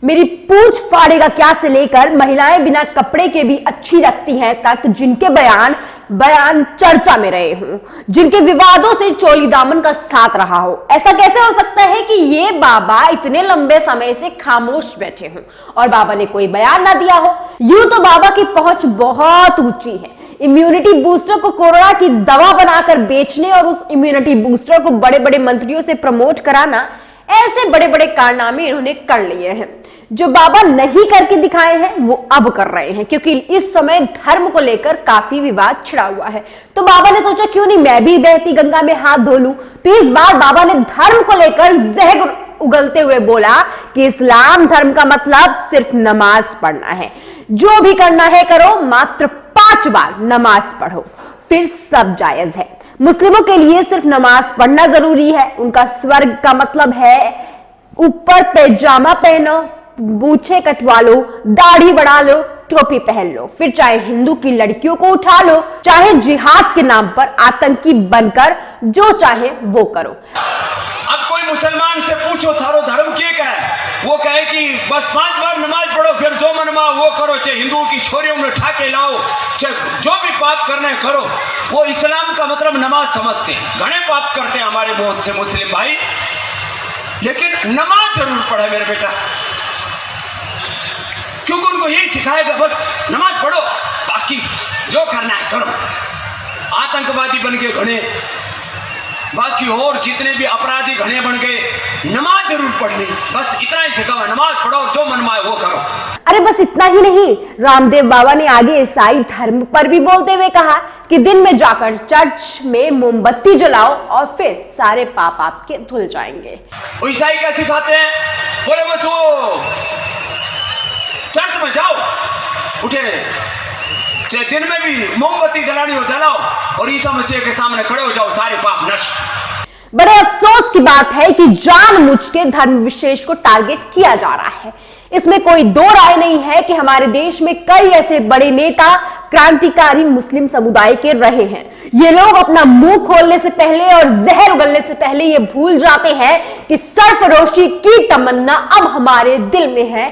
मेरी पूछ फाड़ेगा क्या से लेकर महिलाएं बिना कपड़े के भी अच्छी लगती हैं तक जिनके बयान चर्चा में रहे हों, जिनके विवादों से चोली दामन का साथ रहा हो। ऐसा कैसे हो सकता है कि ये बाबा इतने लंबे समय से खामोश बैठे हों और बाबा ने कोई बयान ना दिया हो। यूं तो बाबा की पहुंच बहुत ऊंची है। इम्यूनिटी बूस्टर को कोरोना की दवा बनाकर बेचने और उस इम्यूनिटी बूस्टर को बड़े बड़े मंत्रियों से प्रमोट कराना, ऐसे बड़े बड़े कारनामे इन्होंने कर लिए हैं। जो बाबा नहीं करके दिखाए हैं वो अब कर रहे हैं, क्योंकि इस समय धर्म को लेकर काफी विवाद छिड़ा हुआ है। तो बाबा ने सोचा क्यों नहीं मैं भी बहती गंगा में हाथ धो लूं। तो इस बार बाबा ने धर्म को लेकर जहर उगलते हुए बोला कि इस्लाम धर्म का मतलब सिर्फ नमाज पढ़ना है। जो भी करना है करो, मात्र 5 बार नमाज पढ़ो, फिर सब जायज है। मुस्लिमों के लिए सिर्फ नमाज पढ़ना जरूरी है। उनका स्वर्ग का मतलब है ऊपर पैजामा पहनो, मूछें कटवा लो, दाढ़ी बढ़ा लो, टोपी पहन लो, फिर चाहे हिंदू की लड़कियों को उठा लो, चाहे जिहाद के नाम पर आतंकी बनकर जो चाहे वो करो। अब कोई मुसलमान से पूछो थारो धर्म क्या है, वो कहे कि बस 5 बार नमाज पढ़ो, फिर जो मनवा वो करो, चाहे हिंदुओं की छोरियों में उठा के लाओ, चाहे जो भी पाप करना है करो। वो इस्लाम का मतलब नमाज समझते हैं। घने पाप करते हैं हमारे बहुत से मुस्लिम भाई, लेकिन नमाज जरूर पढ़े मेरे बेटा, क्योंकि उनको यही सिखाएगा बस नमाज पढ़ो, बाकी जो करना है करो। आतंकवादी बन गए घने, बाकी और जितने भी अपराधी घने बन गए, नमाज जरूर पढ़नी, बस इतना ही सिखावा, नमाज पढ़ो, जो मनमाए वो करो। अरे बस इतना ही नहीं, रामदेव बाबा ने आगे ईसाई धर्म पर भी बोलते हुए कहा कि दिन में जाकर चर्च में मोमबत्ती जलाओ और फिर सारे पाप आपके धुल जाएंगे। ईसाई क्या सिखाते हैं, बोले बस वो चर्च में जाओ, उठे चाहे दिन में भी मोमबत्ती जलानी हो जलाओ और ईसा मसीह के सामने खड़े हो जाओ, सारे पाप नष्ट। बड़े अफसोस की बात है कि जानबूझ के धर्म विशेष को टारगेट किया जा रहा है। इसमें कोई दो राय नहीं है कि हमारे देश में कई ऐसे बड़े नेता क्रांतिकारी मुस्लिम समुदाय के रहे हैं। ये लोग अपना मुंह खोलने से पहले और जहर उगलने से पहले ये भूल जाते हैं कि सरफरोशी की तमन्ना अब हमारे दिल में है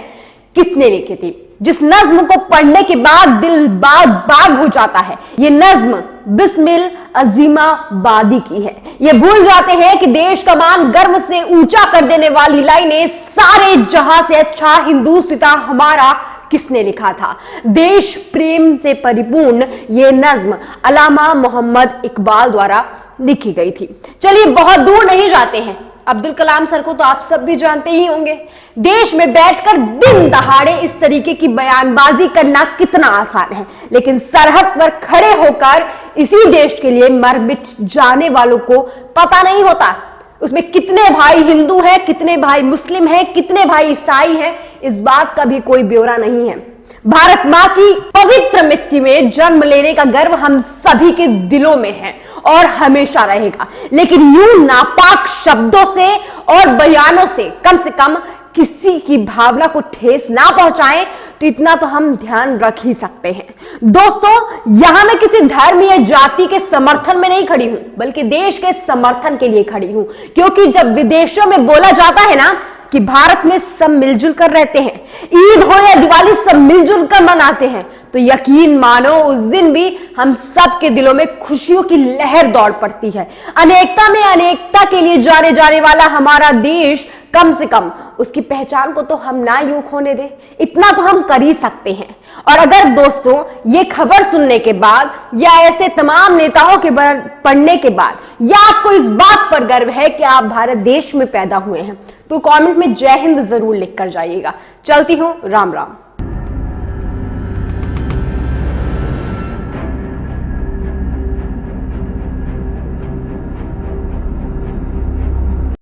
किसने लिखी थी, जिस नज्म को पढ़ने के बाद दिल बाग बाग हो जाता है। ये नज्म बिस्मिल अजीमाबादी की है। ये भूल जाते हैं कि देश का मान गर्व से ऊंचा कर देने वाली लाइनें सारे जहां से अच्छा हिंदुस्तान हमारा किसने लिखा था। देश प्रेम से परिपूर्ण ये नज्म अल्लामा मोहम्मद इकबाल द्वारा लिखी गई थी। चलिए बहुत दूर नहीं जाते हैं, अब्दुल कलाम सर को तो आप सब भी जानते ही होंगे। देश में बैठकर दिन दहाड़े इस तरीके की बयानबाजी करना कितना आसान है, लेकिन सरहद पर खड़े होकर इसी देश के लिए मर मिट जाने वालों को पता नहीं होता उसमें कितने भाई हिंदू हैं, कितने भाई मुस्लिम हैं, कितने भाई ईसाई हैं, इस बात का भी कोई ब्यौरा नहीं है। भारत मां की पवित्र मिट्टी में जन्म लेने का गर्व हम सभी के दिलों में है और हमेशा रहेगा, लेकिन यूं नापाक शब्दों से और बयानों से कम किसी की भावना को ठेस ना पहुंचाएं, तो इतना तो हम ध्यान रख ही सकते हैं। दोस्तों, यहां मैं किसी धर्म या जाति के समर्थन में नहीं खड़ी हूं, बल्कि देश के समर्थन के लिए खड़ी हूं, क्योंकि जब विदेशों में बोला जाता है ना कि भारत में सब मिलजुल कर रहते हैं, ईद हो या दिवाली सब मिलजुल कर मनाते हैं, तो यकीन मानो उस दिन भी हम सब के दिलों में खुशियों की लहर दौड़ पड़ती है। अनेकता में अनेकता के लिए जाने जाने वाला हमारा देश, कम से कम उसकी पहचान को तो हम ना यूं खोने दें, इतना तो हम कर ही सकते हैं। और अगर दोस्तों ये खबर सुनने के बाद या ऐसे तमाम नेताओं के पढ़ने के बाद या आपको इस बात पर गर्व है कि आप भारत देश में पैदा हुए हैं, तो कमेंट में जय हिंद जरूर लिख कर जाइएगा। चलती हूं, राम राम।